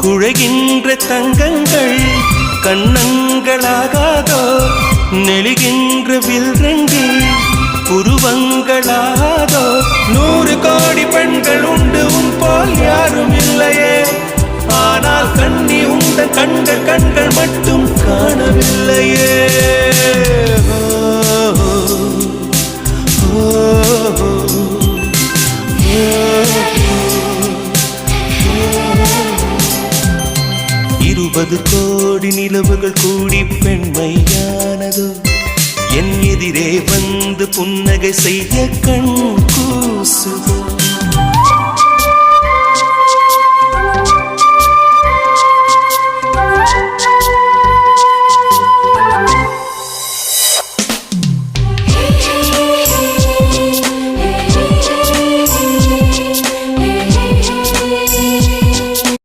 குழைகின்ற தங்கங்கள் கண்ணங்களாகாதோ நெளிகின்ற வில்ரங்கில் புருவங்களாதோ 100 கோடி பெண்கள் உண்டு உன் போல் யாரும் இல்லையே ஆனால் கண்ணி உண்ட கண்கள் மட்டும் காணவில்லையே இருபது கோடி நிலவுகள் கூடி பெண்மையானதோ என் எதிரே வந்து புன்னகை செய்ய கண் கூசுதோ